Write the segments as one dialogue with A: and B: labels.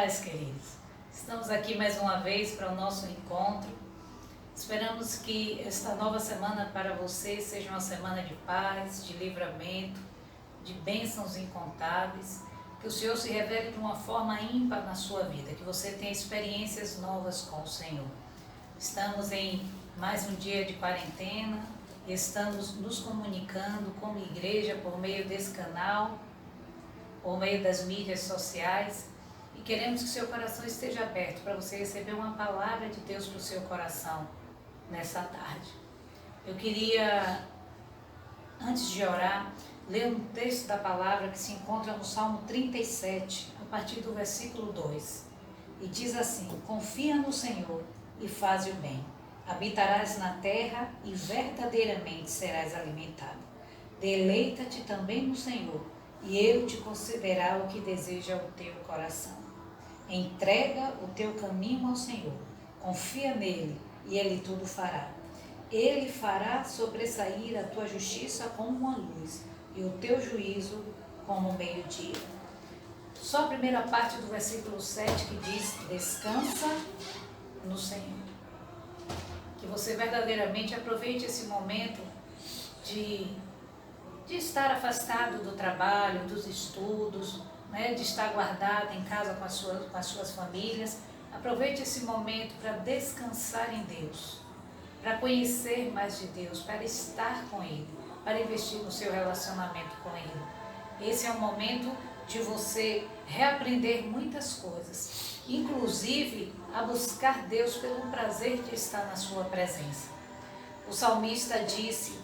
A: paz, queridos. Estamos aqui mais uma vez para o nosso encontro. Esperamos que esta nova semana para você seja uma semana de paz, de livramento, de bênçãos incontáveis, que o Senhor se revele de uma forma ímpar na sua vida, que você tenha experiências novas com o Senhor. Estamos em mais um dia de quarentena, estamos nos comunicando como igreja por meio desse canal, por meio das mídias sociais, e queremos que o seu coração esteja aberto para você receber uma palavra de Deus para o seu coração nessa tarde. Eu queria, antes de orar, ler um texto da palavra que se encontra no Salmo 37, a partir do versículo 2, e diz assim: confia no Senhor e faz o bem, habitarás na terra e verdadeiramente serás alimentado. Deleita-te também no Senhor, e Ele te concederá o que deseja o teu coração. Entrega o teu caminho ao Senhor, confia nele, e Ele tudo fará. Ele fará sobressair a tua justiça como uma luz, e o teu juízo como o meio-dia. Só a primeira parte do versículo 7 que diz: descansa no Senhor. Que você verdadeiramente aproveite esse momento de estar afastado do trabalho, dos estudos, né, de estar guardado em casa com as suas famílias. Aproveite esse momento para descansar em Deus, para conhecer mais de Deus, para estar com Ele, para investir no seu relacionamento com Ele. Esse é o momento de você reaprender muitas coisas, inclusive a buscar Deus pelo prazer de estar na sua presença. O salmista disse: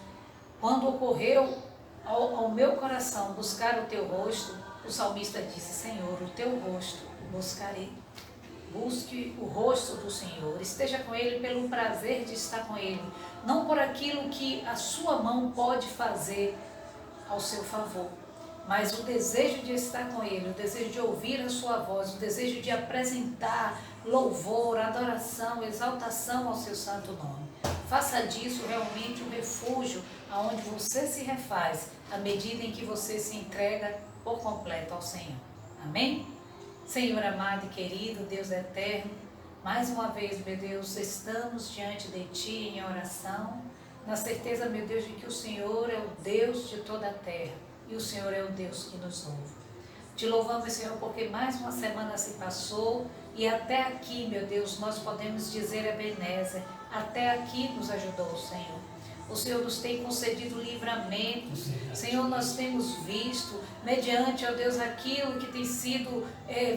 A: quando ocorreu ao meu coração buscar o teu rosto, o salmista disse: Senhor, o teu rosto buscarei. Busque o rosto do Senhor, esteja com Ele pelo prazer de estar com Ele, não por aquilo que a sua mão pode fazer ao seu favor, mas o desejo de estar com Ele, o desejo de ouvir a sua voz, o desejo de apresentar louvor, adoração, exaltação ao seu santo nome. Faça disso realmente um refúgio aonde você se refaz à medida em que você se entrega por completo ao Senhor. Amém? Senhor amado e querido, Deus eterno, mais uma vez, meu Deus, estamos diante de Ti em oração, na certeza, meu Deus, de que o Senhor é o Deus de toda a terra e o Senhor é o Deus que nos ouve. Te louvamos, Senhor, porque mais uma semana se passou e até aqui, meu Deus, nós podemos dizer Ebenezer, até aqui nos ajudou o Senhor. O Senhor nos tem concedido livramentos. Senhor, nós temos visto, mediante, ó Deus, aquilo que tem sido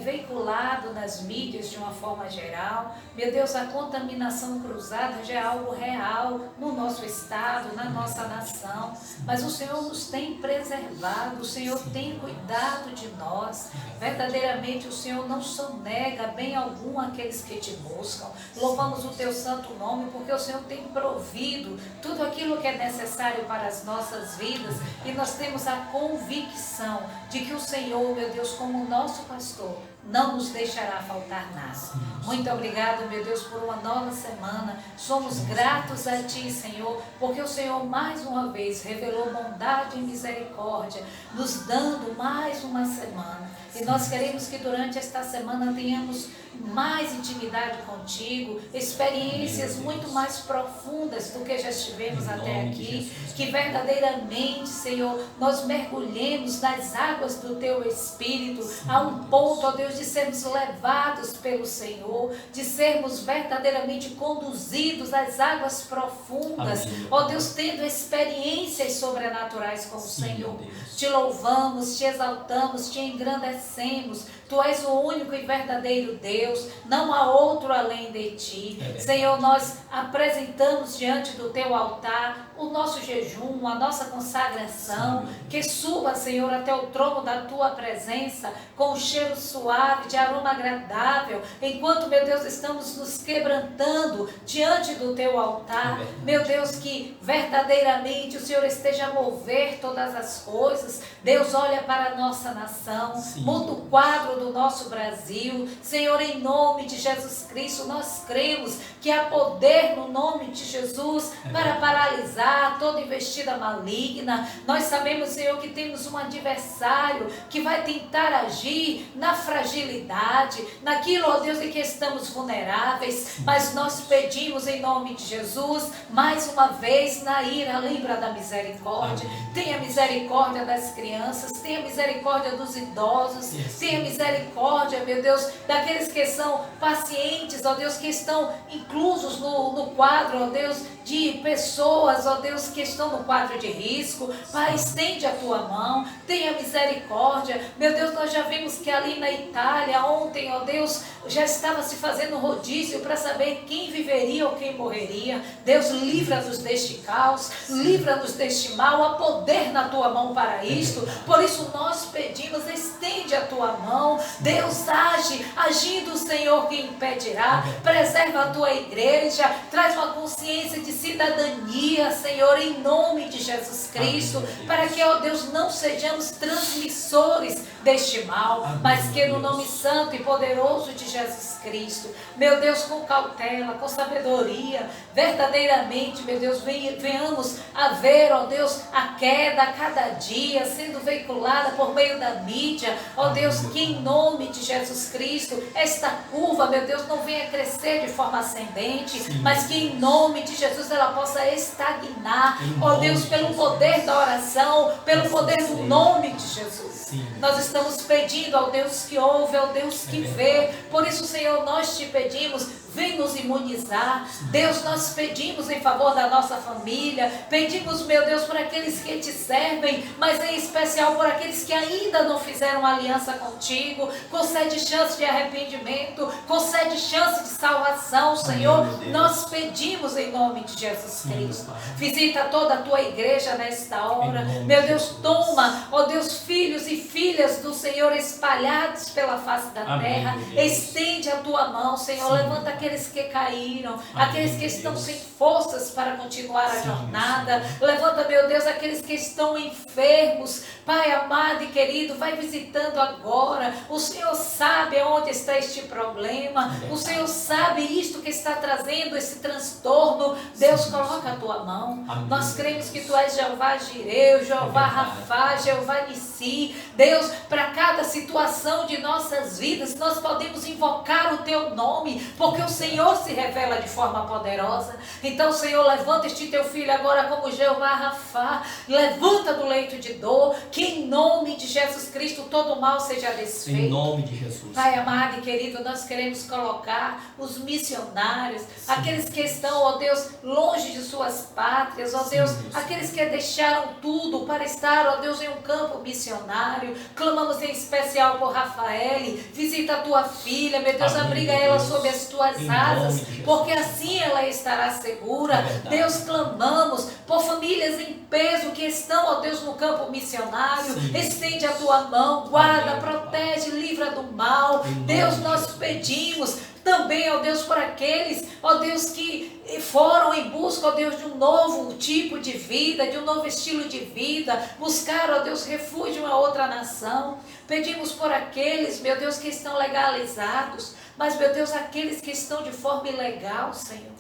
A: veiculado nas mídias de uma forma geral. Meu Deus, a contaminação cruzada já é algo real no nosso estado, na nossa nação. Mas o Senhor nos tem preservado, o Senhor tem cuidado de nós. Verdadeiramente, o Senhor não sonega bem algum aqueles que te buscam. Louvamos o teu santo nome, porque o Senhor tem provido tudo aquilo que é necessário para as nossas vidas, e nós temos a convicção de que o Senhor, meu Deus, como nosso pastor, não nos deixará faltar nada. Muito obrigado, meu Deus, por uma nova semana. Somos gratos a Ti, Senhor, porque o Senhor mais uma vez revelou bondade e misericórdia, nos dando mais uma semana. E nós queremos que durante esta semana tenhamos mais intimidade contigo, experiências muito mais profundas do que já estivemos até aqui, que verdadeiramente, Senhor, nós mergulhemos nas águas do Teu Espírito, a um ponto, ó Deus, de sermos levados pelo Senhor, de sermos verdadeiramente conduzidos às águas profundas, ó Deus, tendo experiências sobrenaturais com o Senhor. Te louvamos, Te exaltamos, Te engrandecemos. Tu és o único e verdadeiro Deus, não há outro além de Ti. Senhor, nós apresentamos diante do Teu altar o nosso jejum, a nossa consagração, que suba, Senhor, até o trono da Tua presença, com um cheiro suave, de aroma agradável, enquanto, meu Deus, estamos nos quebrantando diante do Teu altar. Meu Deus, que verdadeiramente o Senhor esteja a mover todas as coisas. Deus, olha para a nossa nação, muda o quadro do nosso Brasil. Senhor, em nome de Jesus Cristo, nós cremos que há poder no nome de Jesus para paralisar toda investida maligna. Nós sabemos, Senhor, que temos um adversário que vai tentar agir na fragilidade fragilidade, naquilo, ó Deus, em que estamos vulneráveis, mas nós pedimos em nome de Jesus, mais uma vez, Naira, lembra da misericórdia, tenha misericórdia das crianças, tenha misericórdia dos idosos, tenha misericórdia, meu Deus, daqueles que são pacientes, ó Deus, que estão inclusos no quadro, ó Deus, de pessoas, ó Deus, que estão no quadro de risco. Pai, estende a tua mão, tenha misericórdia. Meu Deus, nós já vimos que ali na Itália, ontem, ó Deus, já estava se fazendo rodízio para saber quem viveria ou quem morreria. Deus, livra-nos deste caos, livra-nos deste mal, há poder na tua mão para isto. Por isso nós pedimos, estende a tua mão. Deus, age, agindo o Senhor que impedirá. Preserva a tua igreja, traz uma consciência de cidadania, Senhor, em nome de Jesus Cristo, para que, ó Deus, não sejamos transmissores deste mal, mas que no nome santo e poderoso de Jesus Cristo, meu Deus, com cautela, com sabedoria, verdadeiramente, meu Deus, venhamos a ver, ó Deus, a queda a cada dia sendo veiculada por meio da mídia, ó Deus, que em nome de Jesus Cristo, esta curva, meu Deus, não venha crescer de forma ascendente, mas que em nome de Jesus ela possa estagnar, ó Deus, pelo poder da oração, pelo poder do nome de Jesus. Nós estamos pedindo ao Deus que ouve, ao Deus que vê. Por isso, Senhor, nós te pedimos, vem nos imunizar. Deus, nós pedimos em favor da nossa família, pedimos, meu Deus, por aqueles que te servem, mas em especial por aqueles que ainda não fizeram aliança contigo. Concede chance de arrependimento, concede chance de salvação, Senhor. Nós pedimos em nome de Jesus Cristo. Visita toda a tua igreja nesta hora. Meu Deus, toma, ó Deus, filhos e filhas do Senhor espalhados pela face da terra. Estende a tua mão, Senhor. Levanta aqueles que caíram, aqueles que estão sem forças para continuar a jornada. Levanta, meu Deus, aqueles que estão enfermos. Pai amado e querido, vai visitando agora. O Senhor sabe onde está este problema. O Senhor sabe isto que está trazendo esse transtorno. Deus, coloca a tua mão. Nós cremos que tu és Jeová Jireu, Jeová Rafá, Jeová Nissi. Deus, para cada situação de nossas vidas, nós podemos invocar o teu nome, porque o Senhor se revela de forma poderosa. Então, Senhor, levanta este teu filho agora como Jeová Rafá. Levanta do leito de dor, que em nome de Jesus Cristo todo mal seja desfeito.
B: Em nome de Jesus.
A: Pai amado e querido, nós queremos colocar os missionários, aqueles que estão, ó Deus, longe de suas pátrias, ó Deus, aqueles que deixaram tudo para estar, ó Deus, em um campo missionário. Clamamos em especial por Rafaele. Visita a tua filha, meu Deus, abriga ela sob as tuas asas, porque assim ela estará segura. Deus, clamamos por famílias em peso que estão, ó Deus, no campo missionário. Estende a tua mão, guarda, protege, livra do mal. Deus, nós pedimos também, ó Deus, por aqueles, ó Deus, que foram em busca, ó Deus, de um novo tipo de vida, de um novo estilo de vida, buscar, ó Deus, refúgio em uma outra nação. Pedimos por aqueles, meu Deus, que estão legalizados, mas, meu Deus, aqueles que estão de forma ilegal, Senhor,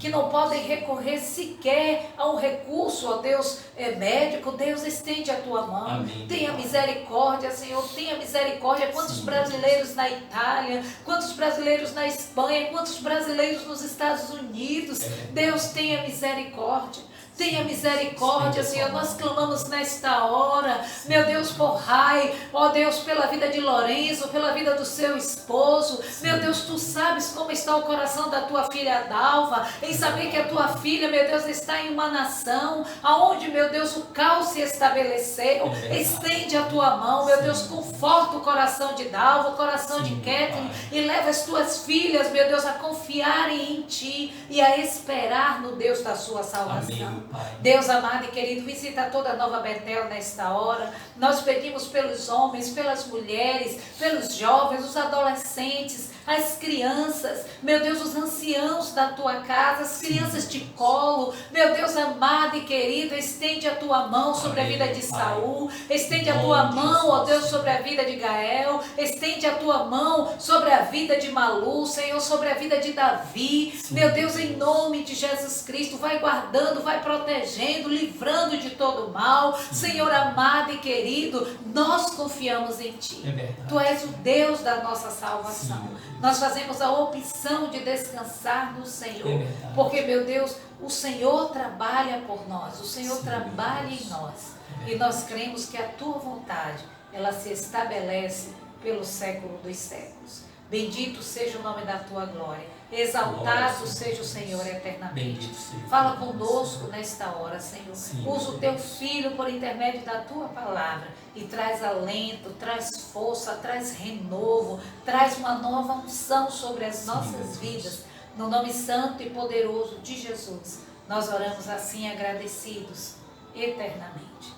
A: que não podem recorrer sequer a um recurso, ó Deus, médico. Deus, estende a tua mão. Tenha misericórdia, Senhor, tenha misericórdia. Quantos brasileiros na Itália, quantos brasileiros na Espanha, quantos brasileiros nos Estados Unidos. Deus, tenha misericórdia. Tenha misericórdia, Senhor. Nós clamamos nesta hora, meu Deus, por Rai, ó Deus, pela vida de Lourenço, pela vida do seu esposo. Meu Deus, tu sabes como está o coração da tua filha Dalva, em saber que a tua filha, meu Deus, está em uma nação aonde, meu Deus, o caos se estabeleceu. Estende a tua mão, meu Deus, conforta o coração de Dalva, o coração de Kathleen, e leva as tuas filhas, meu Deus, a confiarem em ti e a esperar no Deus da sua salvação. Deus amado e querido, visita toda a Nova Betel nesta hora. Nós pedimos pelos homens, pelas mulheres, pelos jovens, os adolescentes, as crianças, meu Deus, os anciãos da tua casa, as crianças de colo, meu Deus amado e querido, estende a tua mão sobre a vida de Saul, estende a tua mão, ó Deus, sobre a vida de Gael, estende a tua mão sobre a vida de Malu, Senhor, sobre a vida de Davi, meu Deus, em nome de Jesus Cristo, vai guardando, vai protegendo, livrando de todo mal, Senhor amado e querido, nós confiamos em Ti, Tu és o Deus da nossa salvação, nós fazemos a opção de descansar no Senhor, porque, meu Deus, o Senhor trabalha por nós, o Senhor trabalha em nós, e nós cremos que a Tua vontade, ela se estabelece pelo século dos séculos. Bendito seja o nome da Tua glória, exaltado seja o Senhor eternamente. Fala conosco nesta hora, Senhor. Usa o Teu Filho por intermédio da Tua palavra e traz alento, traz força, traz renovo, traz uma nova unção sobre as nossas vidas. No nome santo e poderoso de Jesus, nós oramos assim agradecidos eternamente.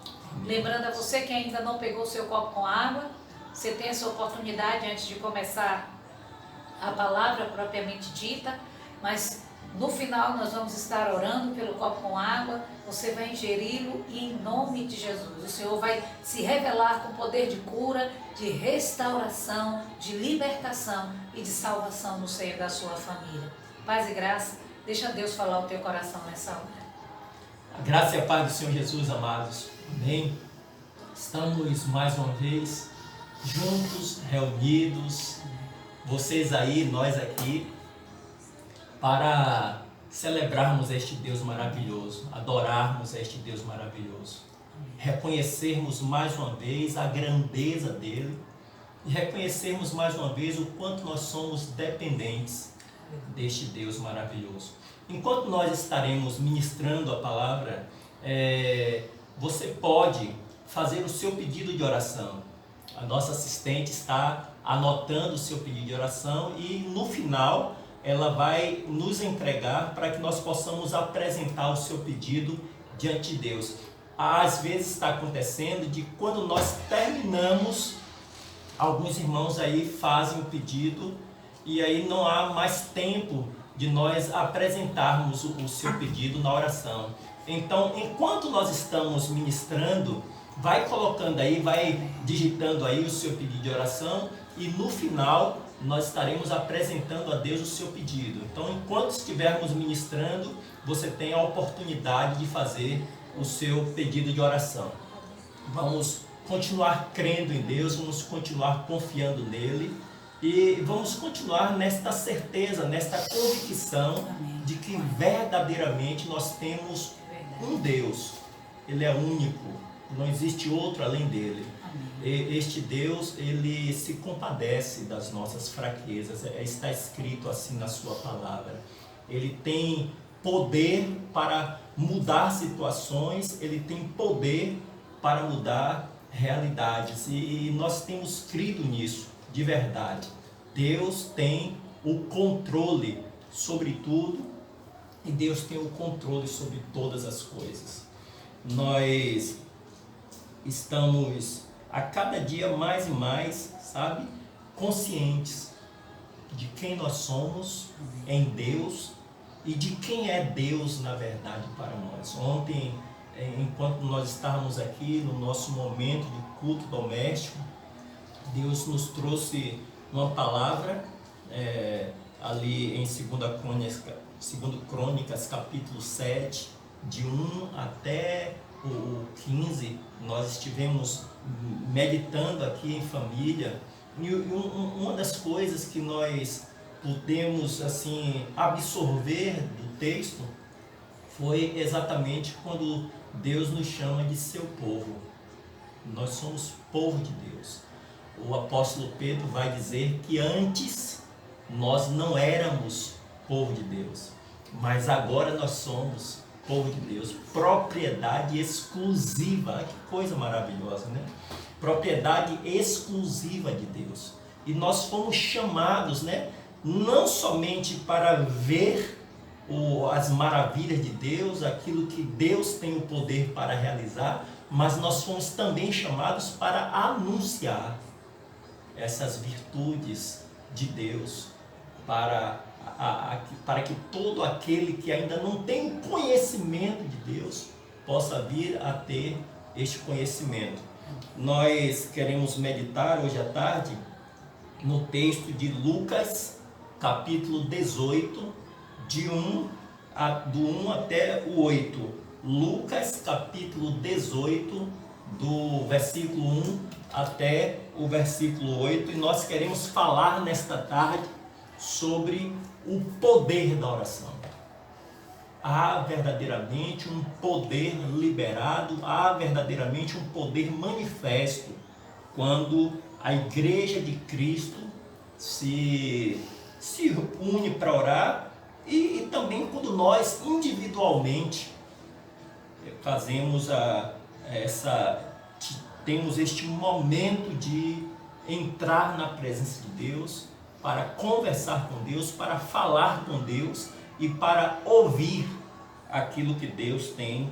A: Lembrando a você que ainda não pegou seu copo com água, você tem essa oportunidade antes de começar a palavra propriamente dita, mas no final nós vamos estar orando pelo copo com água, você vai ingeri-lo e em nome de Jesus, o Senhor vai se revelar com poder de cura, de restauração, de libertação e de salvação no seio da sua família. Paz e graça, deixa Deus falar o teu coração nessa hora.
B: A graça e a paz do Senhor Jesus, amados. Amém? Estamos mais uma vez juntos, reunidos, vocês aí, nós aqui, para celebrarmos este Deus maravilhoso, adorarmos este Deus maravilhoso, reconhecermos mais uma vez a grandeza dele e reconhecermos mais uma vez o quanto nós somos dependentes deste Deus maravilhoso. Enquanto nós estaremos ministrando a palavra, você pode fazer o seu pedido de oração. A nossa assistente está anotando o seu pedido de oração e no final ela vai nos entregar para que nós possamos apresentar o seu pedido diante de Deus. Às vezes está acontecendo de quando nós terminamos, alguns irmãos aí fazem o pedido e aí não há mais tempo de nós apresentarmos o seu pedido na oração. Então, enquanto nós estamos ministrando, vai colocando aí, vai digitando aí o seu pedido de oração e no final nós estaremos apresentando a Deus o seu pedido. Então, enquanto estivermos ministrando, você tem a oportunidade de fazer o seu pedido de oração. Vamos continuar crendo em Deus, vamos continuar confiando nele e vamos continuar nesta certeza, nesta convicção de que verdadeiramente nós temos um Deus. Ele é único, não existe outro além dele. Este Deus, ele se compadece das nossas fraquezas, está escrito assim na sua palavra. Ele tem poder para mudar situações, ele tem poder para mudar realidades e nós temos crido nisso, de verdade. Deus tem o controle sobre tudo e Deus tem o controle sobre todas as coisas. Nós estamos a cada dia mais e mais, sabe, conscientes de quem nós somos em Deus e de quem é Deus na verdade para nós. Ontem, enquanto nós estávamos aqui no nosso momento de culto doméstico, Deus nos trouxe uma palavra ali em 2 Crônicas capítulo 7, de 1 até o 15, nós estivemos meditando aqui em família e uma das coisas que nós pudemos assim absorver do texto foi exatamente quando Deus nos chama de seu povo. Nós somos povo de Deus. O apóstolo Pedro vai dizer que antes nós não éramos povo de Deus, mas agora nós somos povo de Deus, propriedade exclusiva. Que coisa maravilhosa, né? Propriedade exclusiva de Deus. E nós fomos chamados, né? Não somente para ver as maravilhas de Deus, aquilo que Deus tem o poder para realizar, mas nós fomos também chamados para anunciar essas virtudes de Deus, para que todo aquele que ainda não tem o conhecimento de Deus possa vir a ter este conhecimento. Nós queremos meditar hoje à tarde no texto de Lucas, capítulo 18, do 1 até o 8. Lucas, capítulo 18, do versículo 1 até o versículo 8. E nós queremos falar nesta tarde sobre o poder da oração. Há verdadeiramente um poder liberado, há verdadeiramente um poder manifesto quando a Igreja de Cristo se une para orar e também quando nós individualmente temos este momento de entrar na presença de Deus, para conversar com Deus, para falar com Deus e para ouvir aquilo que Deus tem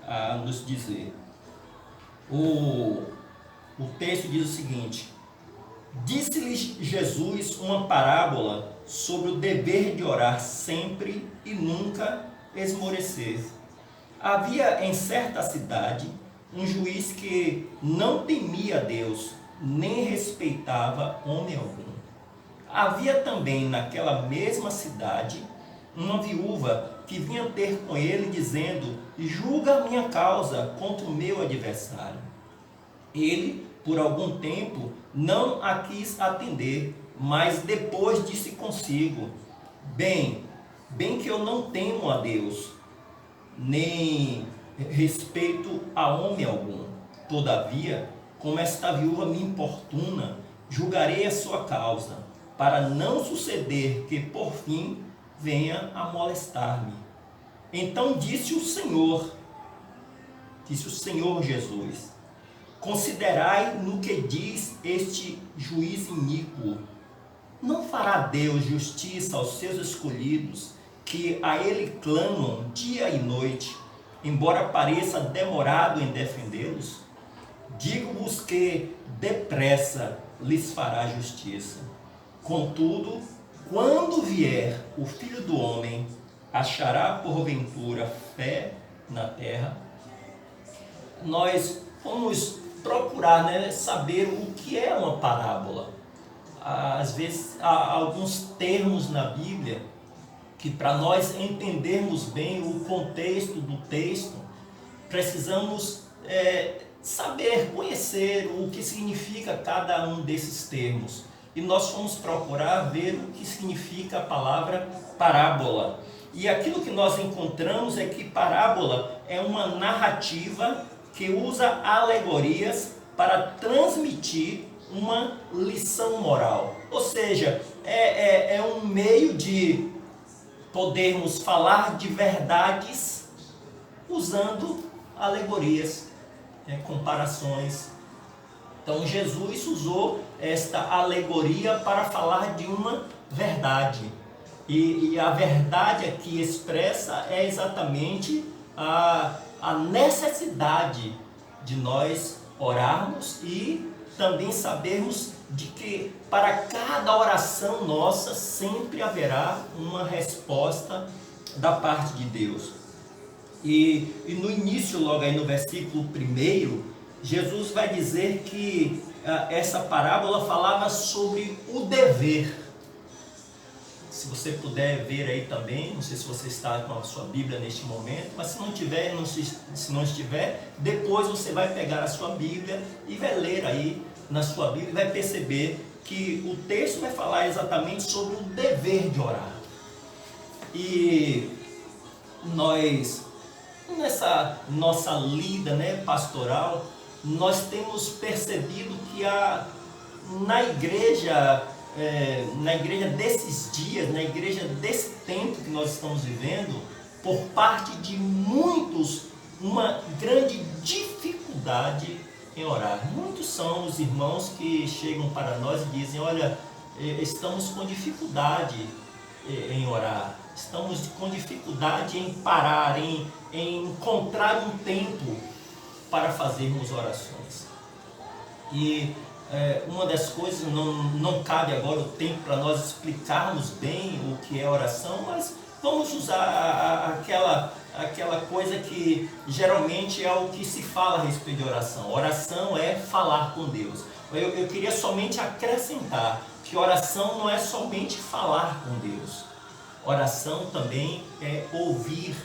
B: a nos dizer. O texto diz o seguinte: disse-lhes Jesus uma parábola sobre o dever de orar sempre e nunca esmorecer. Havia em certa cidade um juiz que não temia a Deus, nem respeitava homem algum. Havia também naquela mesma cidade uma viúva que vinha ter com ele, dizendo: julga a minha causa contra o meu adversário. Ele, por algum tempo, não a quis atender, mas depois disse consigo: bem que eu não temo a Deus, nem respeito a homem algum. Todavia, como esta viúva me importuna, julgarei a sua causa, para não suceder que por fim venha a molestar-me. Então disse o Senhor Jesus: considerai no que diz este juiz iníquo. Não fará Deus justiça aos seus escolhidos, que a ele clamam dia e noite, embora pareça demorado em defendê-los? Digo-vos que depressa lhes fará justiça. Contudo, quando vier o Filho do Homem, achará porventura fé na terra? Nós vamos procurar, saber o que é uma parábola. Às vezes há alguns termos na Bíblia que, para nós entendermos bem o contexto do texto, precisamos saber, conhecer o que significa cada um desses termos. E nós vamos procurar ver o que significa a palavra parábola. E aquilo que nós encontramos é que parábola é uma narrativa que usa alegorias para transmitir uma lição moral. Ou seja, é um meio de podermos falar de verdades usando alegorias, comparações. Então Jesus usou esta alegoria para falar de uma verdade. E a verdade aqui expressa é exatamente a necessidade de nós orarmos e também sabermos de que para cada oração nossa sempre haverá uma resposta da parte de Deus. E no início, logo aí no versículo 1, Jesus vai dizer que essa parábola falava sobre o dever. Se você puder ver aí também, não sei se você está com a sua Bíblia neste momento, mas se não tiver, se não estiver, depois você vai pegar a sua Bíblia e vai ler aí na sua Bíblia e vai perceber que o texto vai falar exatamente sobre o dever de orar. E nós, nessa nossa lida pastoral, nós temos percebido que na igreja desses dias, na igreja desse tempo que nós estamos vivendo, por parte de muitos, uma grande dificuldade em orar. Muitos são os irmãos que chegam para nós e dizem: olha, estamos com dificuldade em orar, estamos com dificuldade em parar, em encontrar um tempo para fazermos orações. E uma das coisas, não cabe agora o tempo para nós explicarmos bem o que é oração, mas vamos usar aquela coisa que geralmente é o que se fala a respeito de oração. Oração é falar com Deus. Eu queria somente acrescentar que oração não é somente falar com Deus. Oração também é ouvir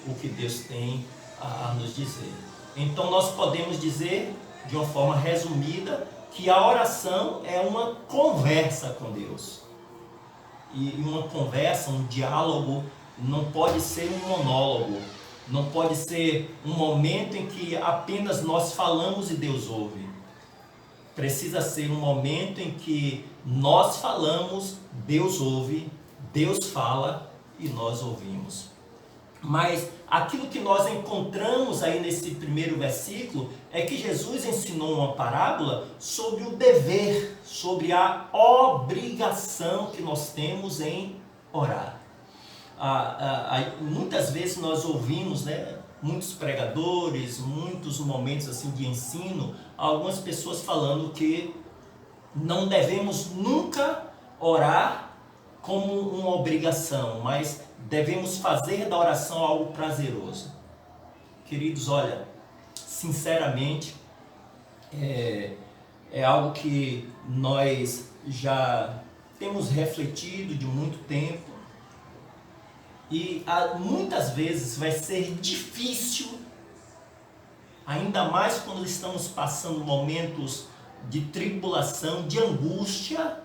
B: o que Deus tem a nos dizer. Então nós podemos dizer, de uma forma resumida, que a oração é uma conversa com Deus. E uma conversa, um diálogo, não pode ser um monólogo, não pode ser um momento em que apenas nós falamos e Deus ouve. Precisa ser um momento em que nós falamos, Deus ouve, Deus fala e nós ouvimos. Mas aquilo que nós encontramos aí nesse primeiro versículo é que Jesus ensinou uma parábola sobre o dever, sobre a obrigação que nós temos em orar. Muitas vezes nós ouvimos, muitos pregadores, muitos momentos assim de ensino, algumas pessoas falando que não devemos nunca orar como uma obrigação, mas devemos fazer da oração algo prazeroso. Queridos, olha, sinceramente, é algo que nós já temos refletido de muito tempo e muitas vezes vai ser difícil, ainda mais quando estamos passando momentos de tribulação, de angústia,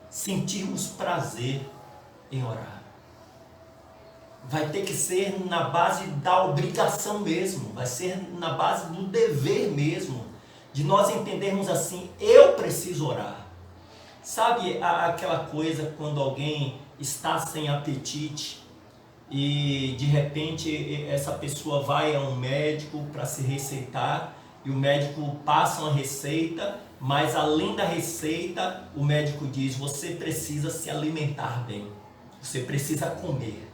B: sentirmos prazer em orar. Vai ter que ser na base da obrigação mesmo, vai ser na base do dever mesmo, de nós entendermos assim, eu preciso orar. Sabe aquela coisa quando alguém está sem apetite e de repente essa pessoa vai a um médico para se receitar e o médico passa uma receita, mas além da receita o médico diz, você precisa se alimentar bem, você precisa comer.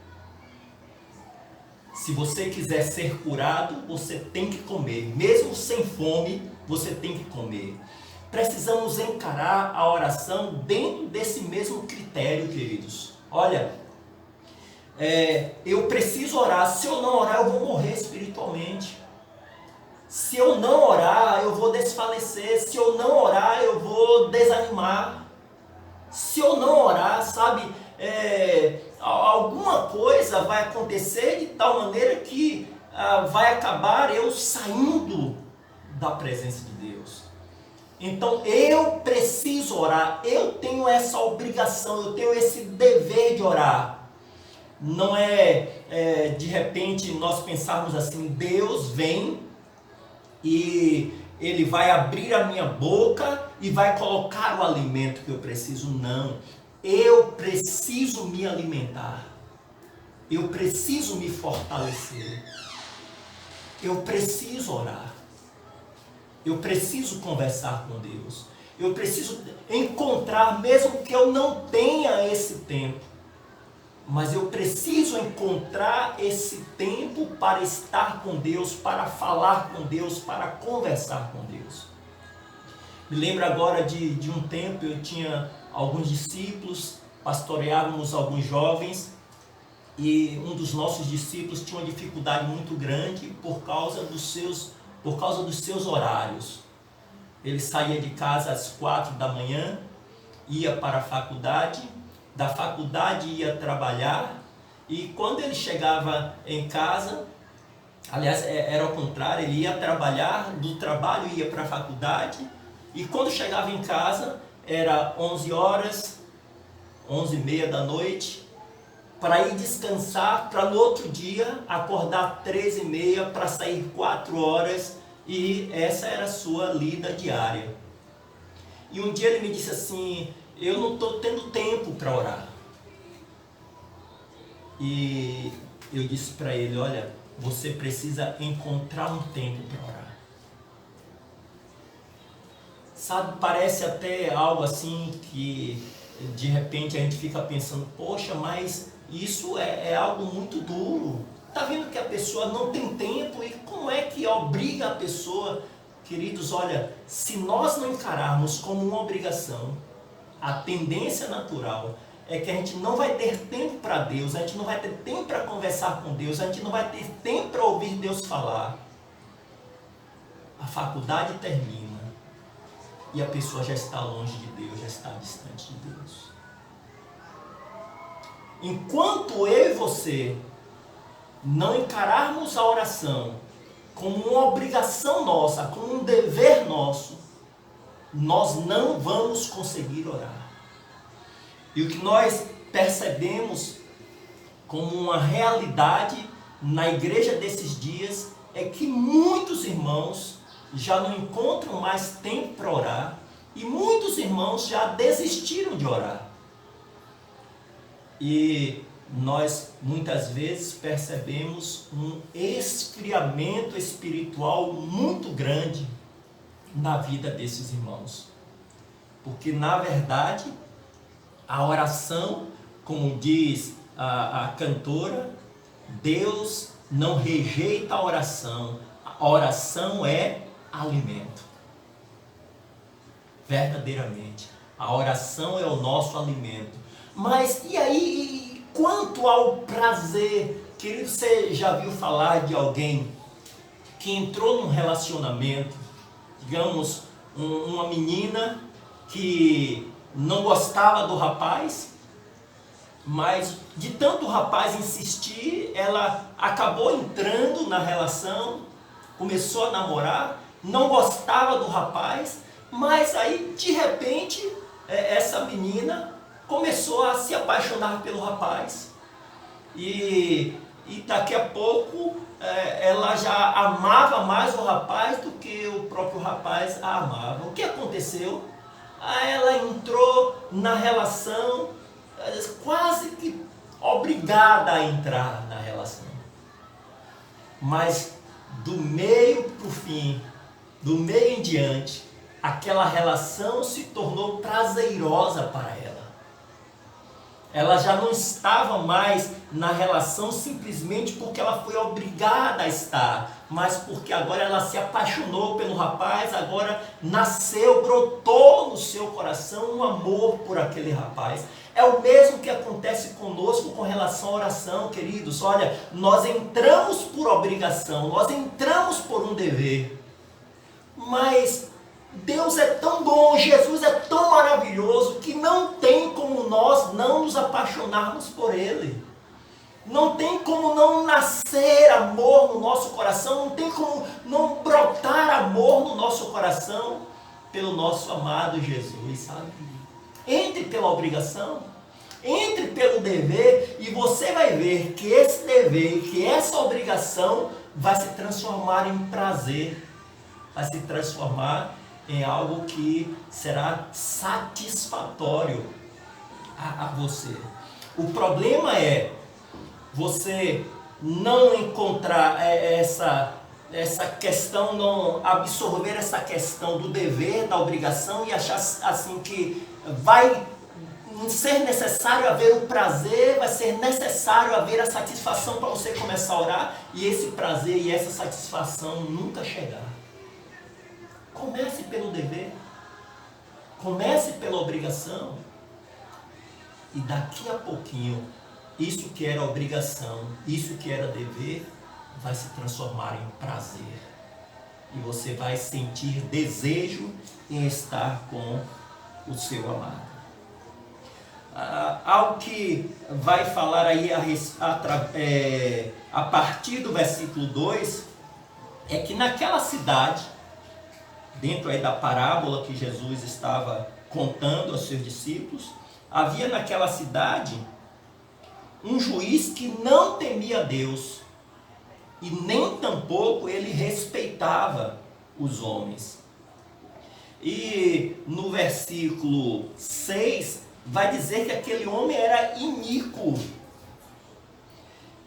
B: Se você quiser ser curado, você tem que comer. Mesmo sem fome, você tem que comer. Precisamos encarar a oração dentro desse mesmo critério, queridos. Olha, eu preciso orar. Se eu não orar, eu vou morrer espiritualmente. Se eu não orar, eu vou desfalecer. Se eu não orar, eu vou desanimar. Se eu não orar, sabe... alguma coisa vai acontecer de tal maneira que vai acabar eu saindo da presença de Deus. Então eu preciso orar, eu tenho essa obrigação, eu tenho esse dever de orar. Não de repente nós pensarmos assim, Deus vem e Ele vai abrir a minha boca e vai colocar o alimento que eu preciso. Não. Eu preciso me alimentar, eu preciso me fortalecer, eu preciso orar, eu preciso conversar com Deus, eu preciso encontrar, mesmo que eu não tenha esse tempo, mas eu preciso encontrar esse tempo para estar com Deus, para falar com Deus, para conversar com Deus. Me lembro agora de um tempo, eu tinha alguns discípulos, pastoreávamos alguns jovens e um dos nossos discípulos tinha uma dificuldade muito grande por causa dos seus horários. Ele saía de casa às 4 da manhã, ia para a faculdade, da faculdade ia trabalhar e quando ele chegava em casa, aliás era ao contrário, ele ia trabalhar, do trabalho ia para a faculdade e quando chegava em casa era 11 horas, 11h30 da noite, para ir descansar, para no outro dia acordar 13h30 para sair 4 horas e essa era a sua lida diária. E um dia ele me disse assim, eu não estou tendo tempo para orar. E eu disse para ele, olha, você precisa encontrar um tempo para orar. Sabe, parece até algo assim que de repente a gente fica pensando, poxa, mas isso é algo muito duro. Está vendo que a pessoa não tem tempo e como é que obriga a pessoa Queridos, olha, se nós não encararmos como uma obrigação, a tendência natural é que a gente não vai ter tempo para Deus, a gente não vai ter tempo para conversar com Deus, a gente não vai ter tempo para ouvir Deus falar. A faculdade termina e a pessoa já está longe de Deus, já está distante de Deus. Enquanto eu e você não encararmos a oração como uma obrigação nossa, como um dever nosso, nós não vamos conseguir orar. E o que nós percebemos como uma realidade na igreja desses dias é que muitos irmãos já não encontram mais tempo para orar e muitos irmãos já desistiram de orar. E nós muitas vezes percebemos um esfriamento espiritual muito grande na vida desses irmãos. Porque na verdade a oração, como diz a cantora, Deus não rejeita a oração é alimento. Verdadeiramente, a oração é o nosso alimento. Mas e aí, quanto ao prazer? Querido, você já viu falar de alguém que entrou num relacionamento, digamos, uma menina que não gostava do rapaz, mas de tanto o rapaz insistir, ela acabou entrando na relação, começou a namorar, não gostava do rapaz, mas aí de repente essa menina começou a se apaixonar pelo rapaz e daqui a pouco ela já amava mais o rapaz do que o próprio rapaz a amava. O que aconteceu? Ela entrou na relação quase que obrigada a entrar na relação. Mas do meio para o fim, do meio em diante, aquela relação se tornou prazerosa para ela. Ela já não estava mais na relação simplesmente porque ela foi obrigada a estar, mas porque agora ela se apaixonou pelo rapaz, agora nasceu, brotou no seu coração um amor por aquele rapaz. É o mesmo que acontece conosco com relação à oração, queridos. Olha, nós entramos por obrigação, nós entramos por um dever, mas Deus é tão bom, Jesus é tão maravilhoso, que não tem como nós não nos apaixonarmos por Ele. Não tem como não nascer amor no nosso coração, não tem como não brotar amor no nosso coração pelo nosso amado Jesus, sabe? Entre pela obrigação, entre pelo dever, e você vai ver que esse dever, que essa obrigação vai se transformar em prazer, vai se transformar em algo que será satisfatório a você. O problema é você não encontrar essa questão, não absorver essa questão do dever, da obrigação e achar assim que vai ser necessário haver o prazer, vai ser necessário haver a satisfação para você começar a orar, e esse prazer e essa satisfação nunca chegar. Comece pelo dever, comece pela obrigação, e daqui a pouquinho, isso que era obrigação, isso que era dever, vai se transformar em prazer. E você vai sentir desejo em estar com o seu amado. Algo que vai falar aí a partir do versículo 2, é que naquela cidade, dentro aí da parábola que Jesus estava contando aos seus discípulos, havia naquela cidade um juiz que não temia Deus e nem tampouco ele respeitava os homens. E no versículo 6 vai dizer que aquele homem era iníquo.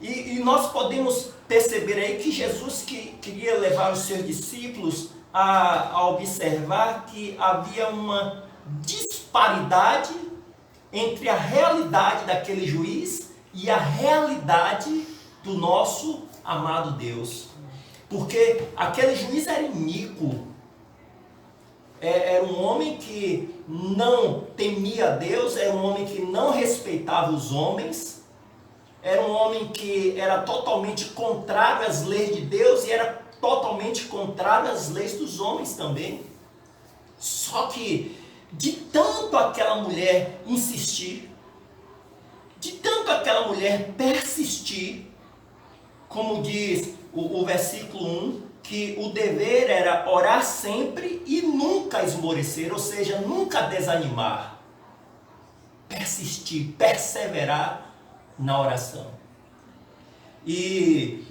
B: E nós podemos perceber aí que Jesus queria levar os seus discípulos a observar que havia uma disparidade entre a realidade daquele juiz e a realidade do nosso amado Deus. Porque aquele juiz era iníquo, era um homem que não temia Deus, era um homem que não respeitava os homens, era um homem que era totalmente contrário às leis de Deus e era totalmente contrário às leis dos homens também. Só que de tanto aquela mulher insistir, de tanto aquela mulher persistir, como diz o versículo 1, que o dever era orar sempre e nunca esmorecer, ou seja, nunca desanimar, persistir, perseverar na oração. E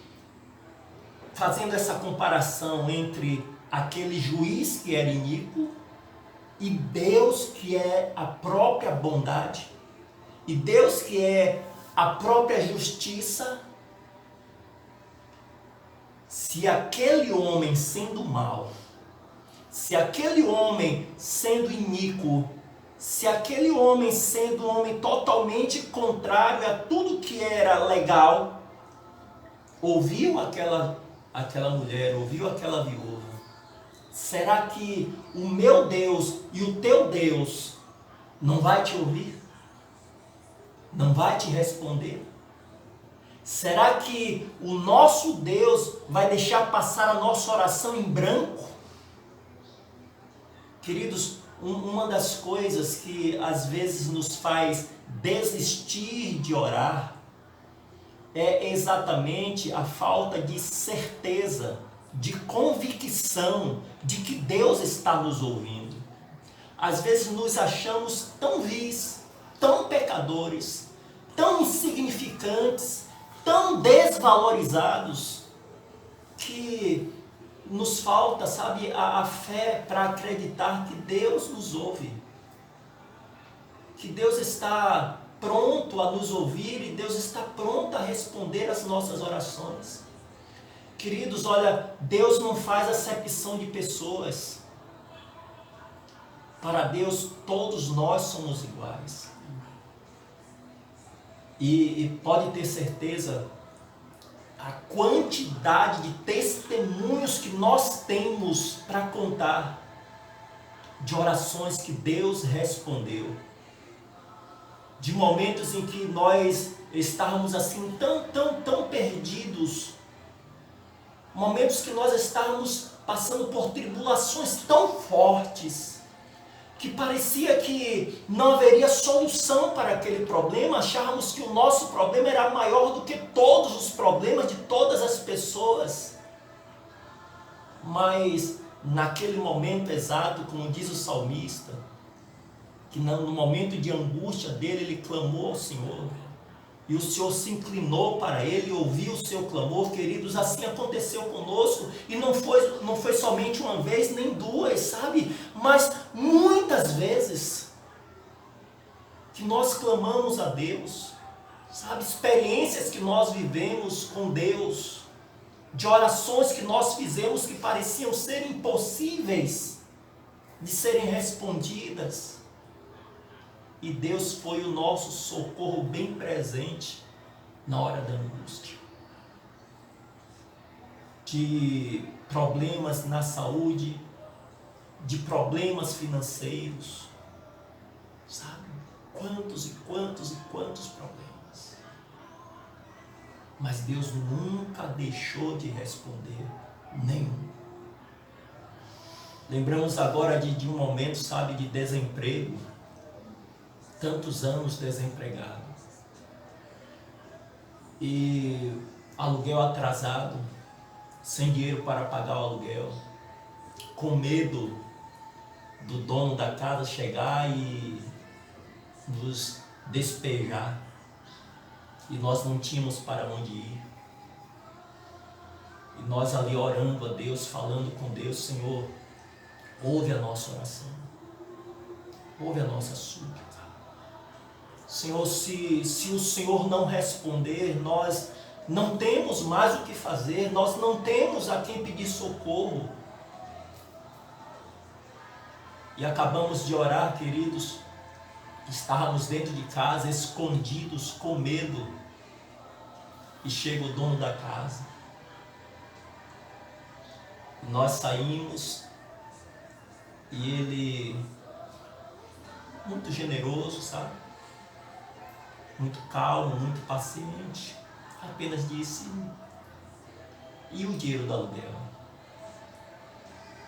B: fazendo essa comparação entre aquele juiz que era iníquo e Deus que é a própria bondade, e Deus que é a própria justiça, se aquele homem sendo mau, se aquele homem sendo iníquo, se aquele homem sendo um homem totalmente contrário a tudo que era legal, ouviu aquela mulher, ouviu aquela viúva, será que o meu Deus e o teu Deus não vai te ouvir? Não vai te responder? Será que o nosso Deus vai deixar passar a nossa oração em branco? Queridos, uma das coisas que às vezes nos faz desistir de orar é exatamente a falta de certeza, de convicção de que Deus está nos ouvindo. Às vezes nos achamos tão vis, tão pecadores, tão insignificantes, tão desvalorizados, que nos falta, sabe, a fé para acreditar que Deus nos ouve, que Deus está pronto a nos ouvir e Deus está pronto a responder às nossas orações. Queridos, olha, Deus não faz acepção de pessoas. Para Deus, todos nós somos iguais. E pode ter certeza, a quantidade de testemunhos que nós temos para contar, de orações que Deus respondeu, de momentos em que nós estávamos assim tão perdidos, momentos que nós estávamos passando por tribulações tão fortes, que parecia que não haveria solução para aquele problema, achávamos que o nosso problema era maior do que todos os problemas de todas as pessoas. Mas naquele momento exato, como diz o salmista, que no momento de angústia dele, ele clamou ao Senhor, e o Senhor se inclinou para ele, ouviu o seu clamor. Queridos, assim aconteceu conosco, e não foi somente uma vez, nem duas, sabe? Mas muitas vezes, que nós clamamos a Deus, sabe? Experiências que nós vivemos com Deus, de orações que nós fizemos que pareciam ser impossíveis de serem respondidas, e Deus foi o nosso socorro bem presente na hora da angústia. De problemas na saúde, de problemas financeiros, sabe? Quantos e quantos problemas. Mas Deus nunca deixou de responder nenhum. Lembramos agora de um momento, sabe, de desemprego. Tantos anos desempregado, e aluguel atrasado, sem dinheiro para pagar o aluguel, com medo do dono da casa chegar e nos despejar, e nós não tínhamos para onde ir, e nós ali orando a Deus, falando com Deus: Senhor, ouve a nossa oração, ouve a nossa súplica. Senhor, se o Senhor não responder, nós não temos mais o que fazer, nós não temos a quem pedir socorro. E acabamos de orar, queridos, estávamos dentro de casa, escondidos, com medo, e chega o dono da casa. Nós saímos E ele, muito generoso, sabe? Muito calmo, muito paciente, apenas disse: e o dinheiro do aluguel?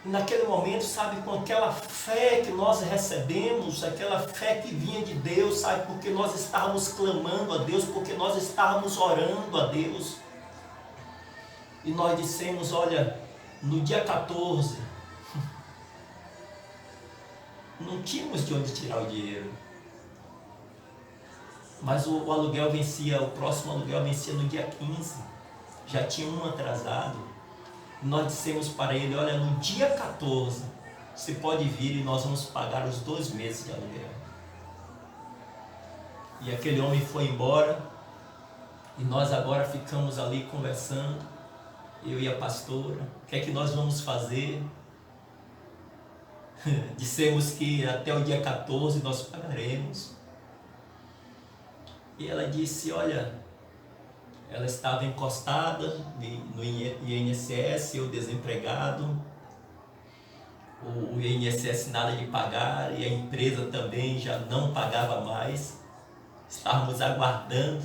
B: E naquele momento, sabe, com aquela fé que nós recebemos, aquela fé que vinha de Deus, sabe, porque nós estávamos clamando a Deus, porque nós estávamos orando a Deus. E nós dissemos: olha, no dia 14, não tínhamos de onde tirar o dinheiro. Mas o aluguel vencia, o próximo aluguel vencia no dia 15. Já tinha um atrasado. Nós dissemos para ele: olha, no dia 14, você pode vir e nós vamos pagar os 2 meses de aluguel. E aquele homem foi embora, e nós agora ficamos ali conversando, eu e a pastora: o que é que nós vamos fazer? Dissemos que até o dia 14 nós pagaremos. E ela disse: olha, ela estava encostada no INSS, eu desempregado, o INSS nada de pagar, e a empresa também já não pagava mais. Estávamos aguardando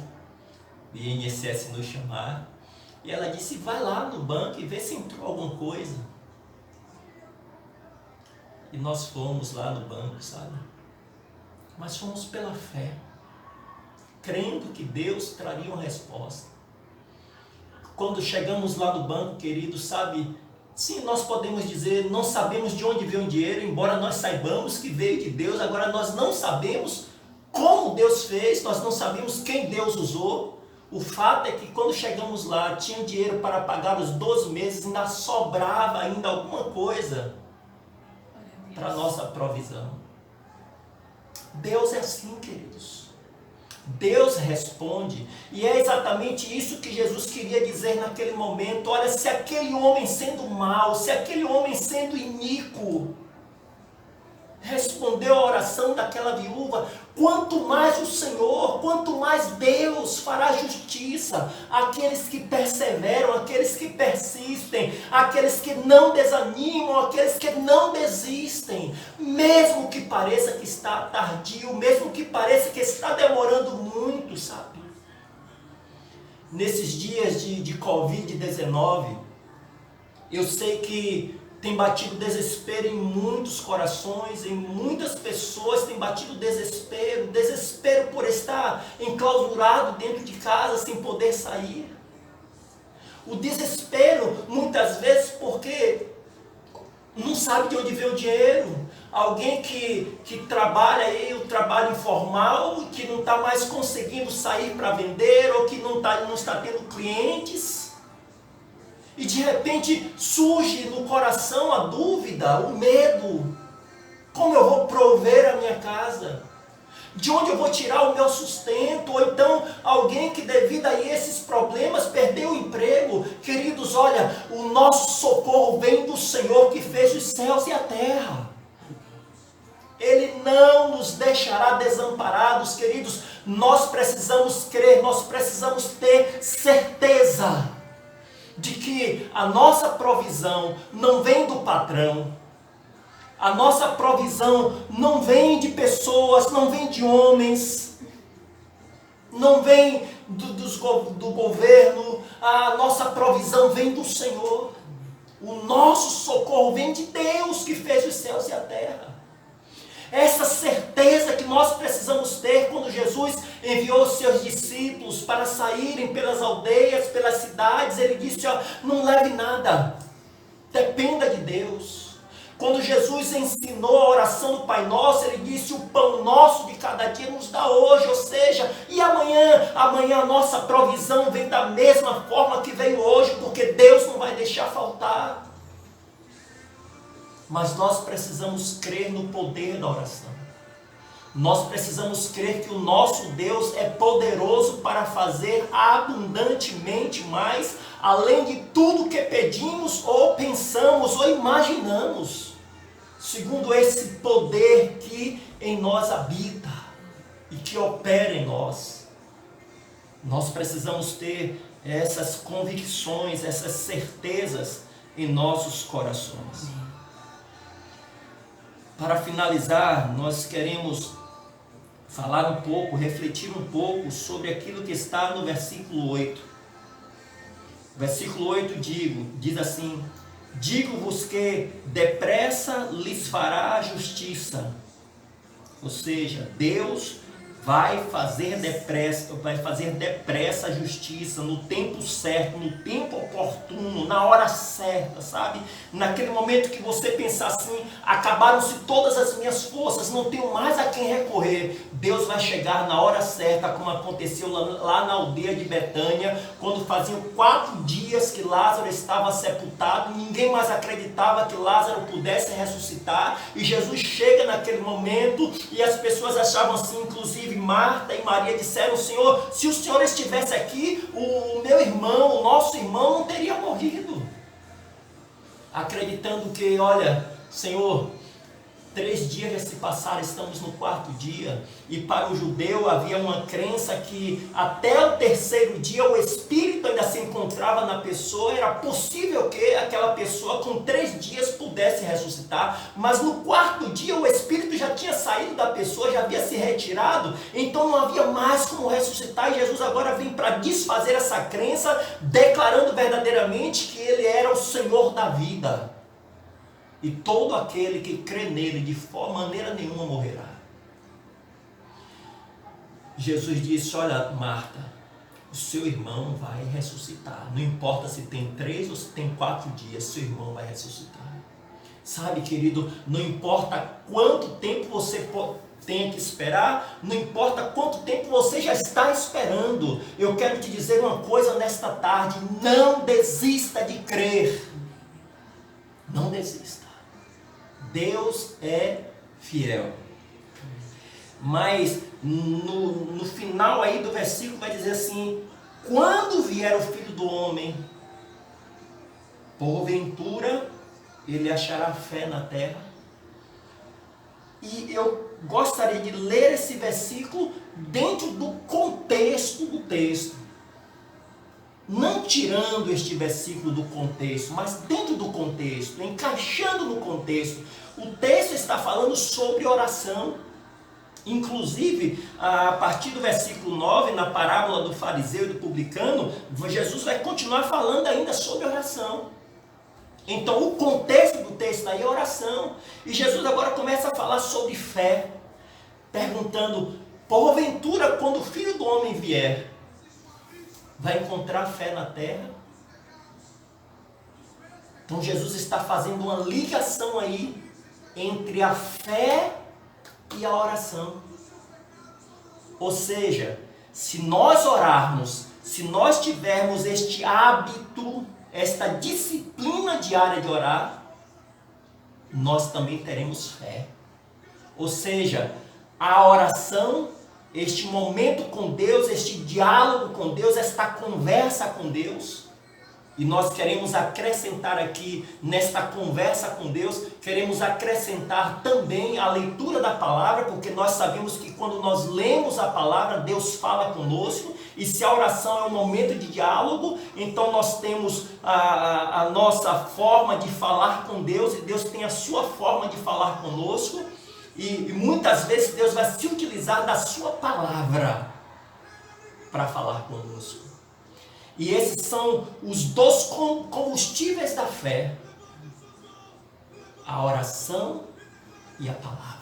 B: o INSS nos chamar. E ela disse: vai lá no banco e vê se entrou alguma coisa. E nós fomos lá no banco, sabe? Mas fomos pela fé, crendo que Deus traria uma resposta. Quando chegamos lá no banco, querido, sabe, sim, nós podemos dizer: não sabemos de onde veio o dinheiro, embora nós saibamos que veio de Deus. Agora nós não sabemos como Deus fez, nós não sabemos quem Deus usou. O fato é que quando chegamos lá, tinha dinheiro para pagar os 12 meses, ainda sobrava ainda alguma coisa para a nossa provisão. Deus é assim, queridos. Deus responde, e é exatamente isso que Jesus queria dizer naquele momento. Olha, se aquele homem sendo mau, se aquele homem sendo iníquo, respondeu a oração daquela viúva, quanto mais o Senhor, quanto mais Deus fará justiça àqueles que perseveram, àqueles que persistem, àqueles que não desanimam, àqueles que não desistem, mesmo que pareça que está tardio, mesmo que pareça que está demorando muito, sabe? Nesses dias de Covid-19, eu sei que tem batido desespero em muitos corações, em muitas pessoas tem batido desespero por estar enclausurado dentro de casa sem poder sair. O desespero muitas vezes porque não sabe de onde veio o dinheiro. Alguém que trabalha aí, o trabalho informal, que não está mais conseguindo sair para vender, ou que não está tendo clientes. E de repente surge no coração a dúvida, o medo. Como eu vou prover a minha casa? De onde eu vou tirar o meu sustento? Ou então alguém que devido a esses problemas perdeu o emprego. Queridos, olha, o nosso socorro vem do Senhor que fez os céus e a terra. Ele não nos deixará desamparados, queridos. Nós precisamos crer, nós precisamos ter certeza de que a nossa provisão não vem do patrão, a nossa provisão não vem de pessoas, não vem de homens, não vem do governo, a nossa provisão vem do Senhor. O nosso socorro vem de Deus que fez os céus e a terra. Essa certeza que nós precisamos ter quando Jesus enviou os seus discípulos para saírem pelas aldeias, pelas cidades. Ele disse, ó, não leve nada, dependa de Deus. Quando Jesus ensinou a oração do Pai Nosso, ele disse, o pão nosso de cada dia nos dá hoje, ou seja, e amanhã a nossa provisão vem da mesma forma que veio hoje, porque Deus não vai deixar faltar. Mas nós precisamos crer no poder da oração. Nós precisamos crer que o nosso Deus é poderoso para fazer abundantemente mais, além de tudo que pedimos ou pensamos ou imaginamos, segundo esse poder que em nós habita e que opera em nós. Nós precisamos ter essas convicções, essas certezas em nossos corações. Para finalizar, nós queremos falar um pouco, refletir um pouco sobre aquilo que está no versículo 8. Versículo 8 diz assim: digo-vos que depressa lhes fará justiça. Ou seja, Deus vai fazer depressa a justiça no tempo certo, no tempo oportuno, na hora certa, sabe? Naquele momento que você pensar assim, acabaram-se todas as minhas forças, não tenho mais a quem recorrer. Deus vai chegar na hora certa, como aconteceu lá na aldeia de Betânia, quando faziam 4 dias que Lázaro estava sepultado, ninguém mais acreditava que Lázaro pudesse ressuscitar, e Jesus chega naquele momento, e as pessoas achavam assim, inclusive Marta e Maria disseram: Senhor, se o Senhor estivesse aqui, o meu irmão, o nosso irmão não teria morrido. Acreditando que, olha, Senhor, 3 dias já se passaram, estamos no 4º dia, e para o judeu havia uma crença que até o 3º dia o Espírito ainda se encontrava na pessoa, era possível que aquela pessoa com 3 dias pudesse ressuscitar, mas no 4º dia o Espírito já tinha saído da pessoa, já havia se retirado, então não havia mais como ressuscitar, e Jesus agora vem para desfazer essa crença, declarando verdadeiramente que Ele era o Senhor da vida. E todo aquele que crê nele de maneira nenhuma morrerá. Jesus disse: olha, Marta, o seu irmão vai ressuscitar. Não importa se tem 3 ou se tem 4 dias, seu irmão vai ressuscitar. Sabe, querido, não importa quanto tempo você tenha que esperar, não importa quanto tempo você já está esperando. Eu quero te dizer uma coisa nesta tarde: não desista de crer. Não desista. Deus é fiel. Mas no final aí do versículo vai dizer assim: quando vier o Filho do Homem, porventura ele achará fé na terra? E eu gostaria de ler esse versículo dentro do contexto do texto. Não tirando este versículo do contexto, mas dentro do contexto, encaixando no contexto. O texto está falando sobre oração. Inclusive, a partir do versículo 9, na parábola do fariseu e do publicano, Jesus vai continuar falando ainda sobre oração. Então, o contexto do texto aí é oração. E Jesus agora começa a falar sobre fé, perguntando: porventura, quando o Filho do Homem vier, vai encontrar fé na terra? Então Jesus está fazendo uma ligação aí entre a fé e a oração. Ou seja, se nós orarmos, se nós tivermos este hábito, esta disciplina diária de orar, nós também teremos fé. Ou seja, a oração, este momento com Deus, este diálogo com Deus, esta conversa com Deus, e nós queremos acrescentar aqui, nesta conversa com Deus, queremos acrescentar também a leitura da palavra, porque nós sabemos que quando nós lemos a palavra, Deus fala conosco, e se a oração é um momento de diálogo, então nós temos a nossa forma de falar com Deus, e Deus tem a sua forma de falar conosco. E muitas vezes Deus vai se utilizar da sua palavra para falar conosco. E esses são os 2 combustíveis da fé: a oração e a palavra.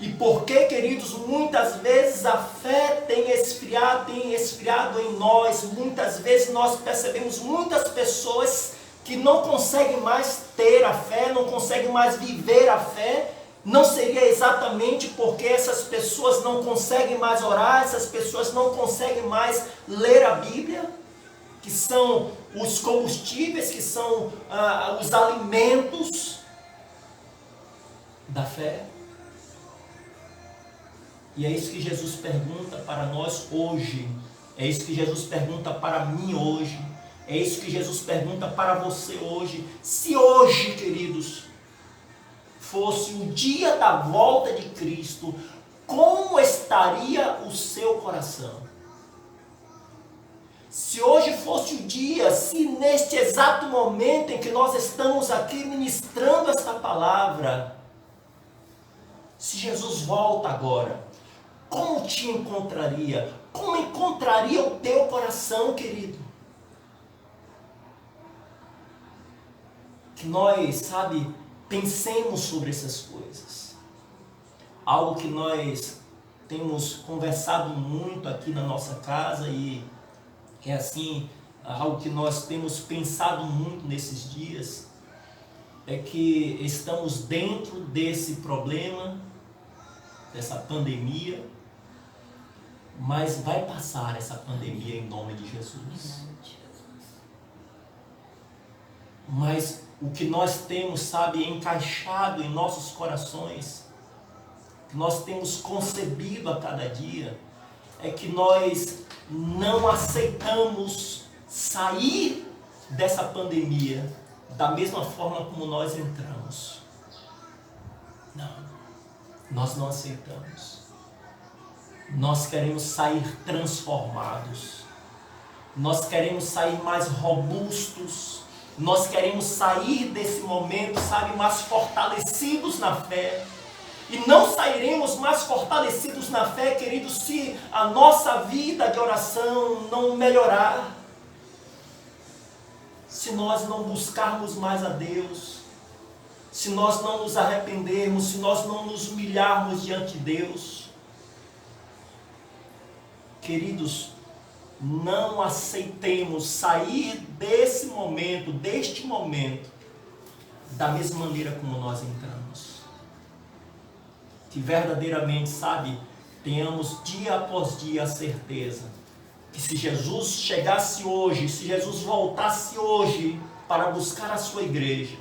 B: E por que, queridos, muitas vezes a fé tem esfriado em nós? Muitas vezes nós percebemos muitas pessoas que não conseguem mais ter a fé, não conseguem mais viver a fé. Não seria exatamente porque essas pessoas não conseguem mais orar, essas pessoas não conseguem mais ler a Bíblia, que são os combustíveis, que são os alimentos da fé? E é isso que Jesus pergunta para nós hoje, é isso que Jesus pergunta para mim hoje, é isso que Jesus pergunta para você hoje. Se hoje, queridos, fosse o dia da volta de Cristo, como estaria o seu coração? Se hoje fosse durante o dia, se neste exato momento em que nós estamos aqui ministrando esta palavra, se Jesus volta agora, como te encontraria? Como encontraria o teu coração, querido? Que nós, sabe, pensemos sobre essas coisas. Algo que nós temos conversado muito aqui na nossa casa e é assim, algo que nós temos pensado muito nesses dias, é que estamos dentro desse problema, dessa pandemia, mas vai passar essa pandemia em nome de Jesus. Mas o que nós temos, sabe, encaixado em nossos corações, que nós temos concebido a cada dia, é que nós não aceitamos sair dessa pandemia da mesma forma como nós entramos. Não, nós não aceitamos. Nós queremos sair transformados. Nós queremos sair mais robustos. Nós queremos sair desse momento, sabe, mais fortalecidos na fé. E não sairemos mais fortalecidos na fé, queridos, se a nossa vida de oração não melhorar. Se nós não buscarmos mais a Deus. Se nós não nos arrependermos, se nós não nos humilharmos diante de Deus. Queridos, não aceitemos sair desse momento, deste momento, da mesma maneira como nós entramos. Que verdadeiramente, sabe, tenhamos dia após dia a certeza que se Jesus chegasse hoje, se Jesus voltasse hoje para buscar a sua igreja,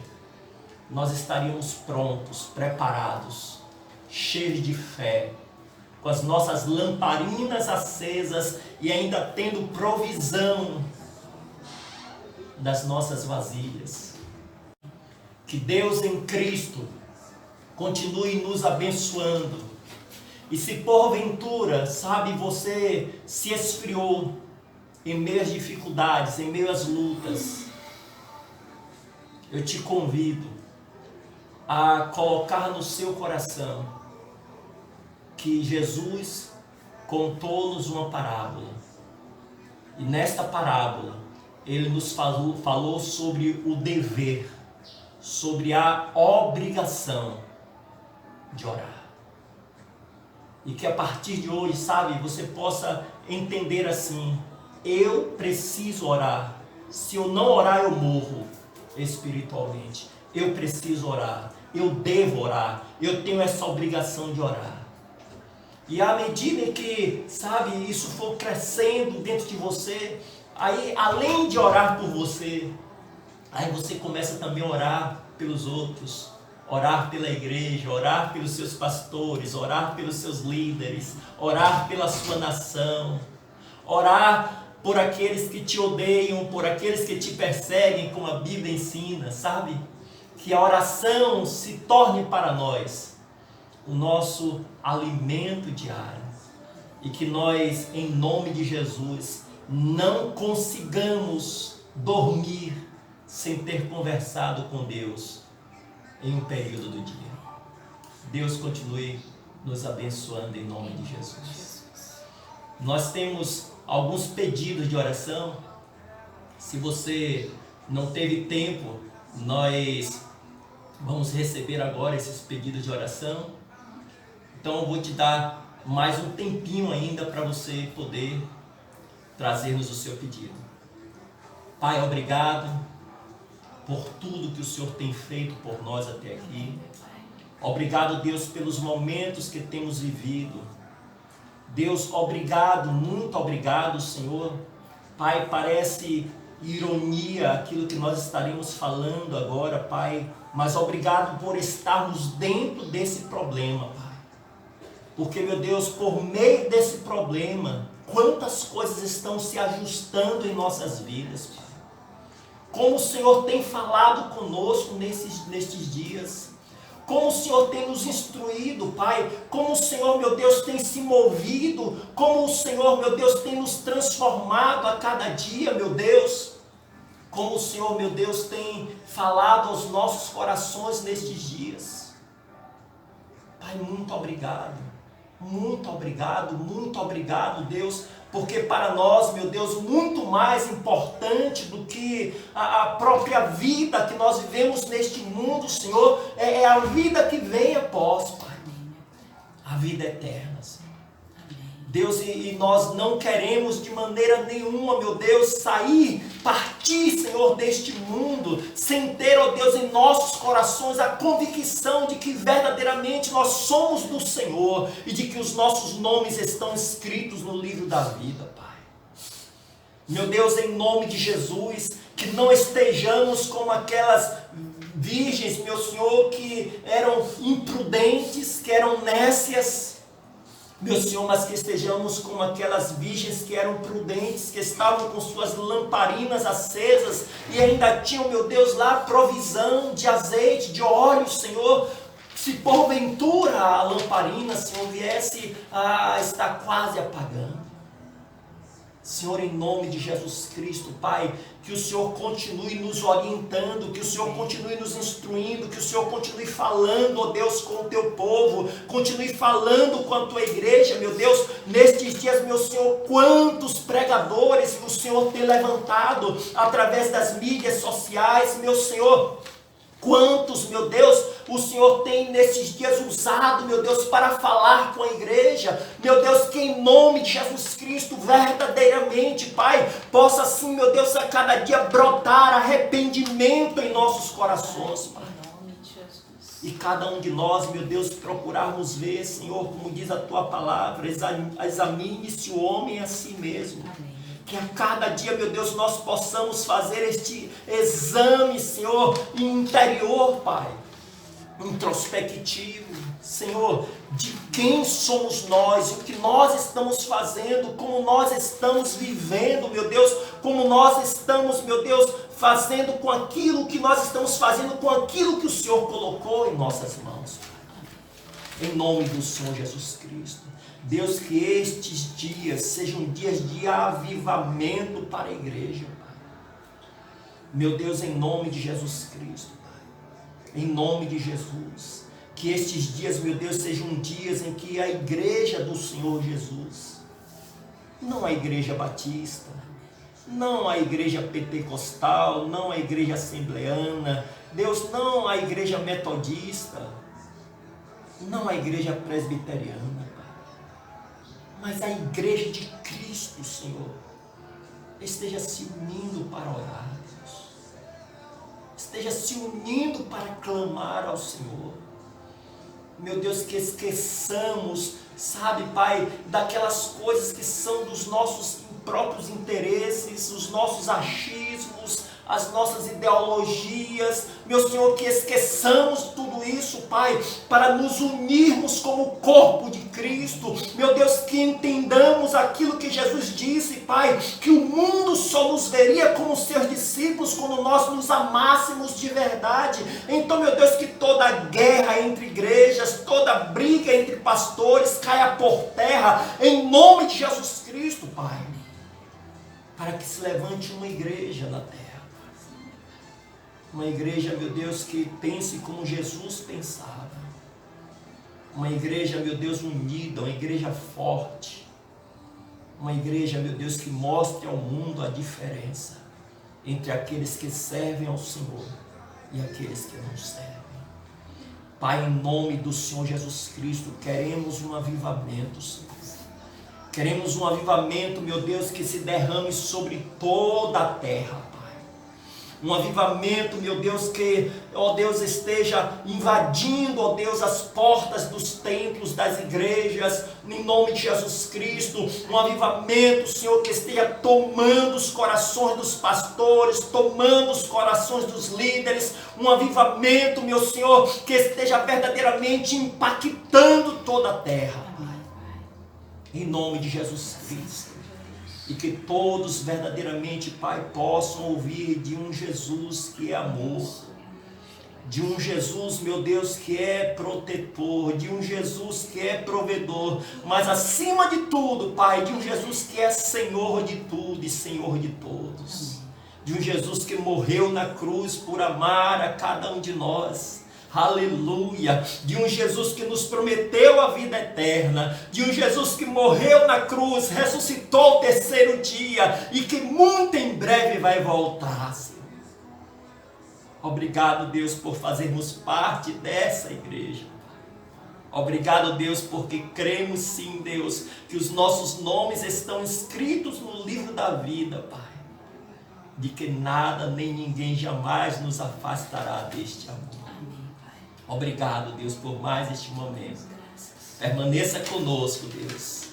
B: nós estaríamos prontos, preparados, cheios de fé, com as nossas lamparinas acesas e ainda tendo provisão das nossas vasilhas. Que Deus em Cristo continue nos abençoando. E se porventura, sabe, você se esfriou em meio às dificuldades, em meio às lutas, eu te convido a colocar no seu coração que Jesus contou-nos uma parábola. E nesta parábola, ele nos falou sobre o dever, sobre a obrigação de orar. E que a partir de hoje, sabe, você possa entender assim: eu preciso orar. Se eu não orar, eu morro espiritualmente. Eu preciso orar. Eu devo orar. Eu tenho essa obrigação de orar. E à medida que, sabe, isso for crescendo dentro de você, aí além de orar por você, aí você começa também a orar pelos outros. Orar pela igreja, orar pelos seus pastores, orar pelos seus líderes, orar pela sua nação, orar por aqueles que te odeiam, por aqueles que te perseguem, como a Bíblia ensina, sabe? Que a oração se torne para nós o nosso alimento diário e que nós, em nome de Jesus, não consigamos dormir sem ter conversado com Deus em um período do dia. Deus continue nos abençoando em nome de Jesus. Nós temos alguns pedidos de oração. Se você não teve tempo, nós vamos receber agora esses pedidos de oração. Então eu vou te dar mais um tempinho ainda para você poder trazer-nos o seu pedido. Pai, obrigado por tudo que o Senhor tem feito por nós até aqui. Obrigado, Deus, pelos momentos que temos vivido. Deus, obrigado, muito obrigado, Senhor. Pai, parece ironia aquilo que nós estaremos falando agora, Pai, mas obrigado por estarmos dentro desse problema, Pai. Porque, meu Deus, por meio desse problema, quantas coisas estão se ajustando em nossas vidas, Pai. Como o Senhor tem falado conosco nestes dias. como o Senhor tem nos instruído, Pai, como o Senhor, meu Deus, tem se movido, como o Senhor, meu Deus, tem nos transformado a cada dia, meu Deus, como o Senhor, meu Deus, tem falado aos nossos corações nestes dias. Pai, muito obrigado, Deus, porque para nós, meu Deus, muito mais importante do que a própria vida que nós vivemos neste mundo, Senhor, é a vida que vem após, Pai, a vida eterna, Senhor. Deus, e nós não queremos de maneira nenhuma, meu Deus, partir, Senhor, deste mundo, sem ter, ó Deus, em nossos corações a convicção de que verdadeiramente nós somos do Senhor e de que os nossos nomes estão escritos no livro da vida, Pai. Meu Deus, em nome de Jesus, que não estejamos como aquelas virgens, meu Senhor, que eram imprudentes, que eram nécias, meu Senhor, mas que estejamos como aquelas virgens que eram prudentes, que estavam com suas lamparinas acesas e ainda tinham, meu Deus, lá provisão de azeite, de óleo, Senhor. Se porventura a lamparina, Senhor, viesse a estar quase apagando. Senhor, em nome de Jesus Cristo, Pai, que o Senhor continue nos orientando, que o Senhor continue nos instruindo, que o Senhor continue falando, ó Deus, com o teu povo, continue falando com a tua igreja, meu Deus, nestes dias, meu Senhor, quantos pregadores o Senhor tem levantado através das mídias sociais, meu Senhor. Quantos, meu Deus, o Senhor tem nesses dias usado, meu Deus, para falar com a igreja, meu Deus, que em nome de Jesus Cristo, verdadeiramente, Pai, possa assim, meu Deus, a cada dia brotar arrependimento em nossos corações, Pai. E cada um de nós, meu Deus, procurarmos ver, Senhor, como diz a tua palavra, examine-se o homem a si mesmo. Amém. Que a cada dia, meu Deus, nós possamos fazer este exame, Senhor, interior, Pai, introspectivo, Senhor, de quem somos nós, o que nós estamos fazendo, como nós estamos vivendo, meu Deus, como nós estamos, meu Deus, fazendo com aquilo que nós estamos fazendo, com aquilo que o Senhor colocou em nossas mãos, Pai. Em nome do Senhor Jesus Cristo. Deus, que estes dias sejam dias de avivamento para a igreja, Pai. Meu Deus, em nome de Jesus Cristo, Pai. Em nome de Jesus. Que estes dias, meu Deus, sejam dias em que a igreja do Senhor Jesus, não a igreja batista, não a igreja pentecostal, não a igreja assembleana, Deus, não a igreja metodista, não a igreja presbiteriana, mas a igreja de Cristo, Senhor, esteja se unindo para orar, Deus. Esteja se unindo para clamar ao Senhor. Meu Deus, que esqueçamos, sabe, Pai, daquelas coisas que são dos nossos próprios interesses, os nossos achismos, as nossas ideologias, meu Senhor, que esqueçamos tudo isso, Pai, para nos unirmos como corpo de Cristo, meu Deus, que entendamos aquilo que Jesus disse, Pai, que o mundo só nos veria como seus discípulos quando nós nos amássemos de verdade. Então, meu Deus, que toda guerra entre igrejas, toda briga entre pastores caia por terra, em nome de Jesus Cristo, Pai, para que se levante uma igreja na terra. Uma igreja, meu Deus, que pense como Jesus pensava. Uma igreja, meu Deus, unida, uma igreja forte. Uma igreja, meu Deus, que mostre ao mundo a diferença entre aqueles que servem ao Senhor e aqueles que não servem. Pai, em nome do Senhor Jesus Cristo, queremos um avivamento, Senhor. Queremos um avivamento, meu Deus, que se derrame sobre toda a terra, Pai. Um avivamento, meu Deus, que, ó Deus, esteja invadindo, ó Deus, as portas dos templos, das igrejas, em nome de Jesus Cristo. Um avivamento, Senhor, que esteja tomando os corações dos pastores, tomando os corações dos líderes. Um avivamento, meu Senhor, que esteja verdadeiramente impactando toda a terra, em nome de Jesus Cristo. E que todos verdadeiramente, Pai, possam ouvir de um Jesus que é amor, de um Jesus, meu Deus, que é protetor, de um Jesus que é provedor, mas acima de tudo, Pai, de um Jesus que é Senhor de tudo e Senhor de todos, de um Jesus que morreu na cruz por amar a cada um de nós, aleluia, de um Jesus que nos prometeu a vida eterna, de um Jesus que morreu na cruz, ressuscitou o terceiro dia e que muito em breve vai voltar, Senhor. Obrigado, Deus, por fazermos parte dessa igreja. Obrigado, Deus, porque cremos sim, Deus, que os nossos nomes estão escritos no livro da vida, Pai. De que nada nem ninguém jamais nos afastará deste amor. Obrigado, Deus, por mais este momento. Permaneça conosco, Deus.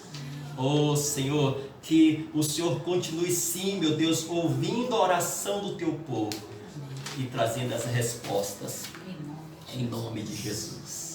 B: Oh, Senhor, que o Senhor continue sim, meu Deus, ouvindo a oração do teu povo e trazendo as respostas em nome de Jesus.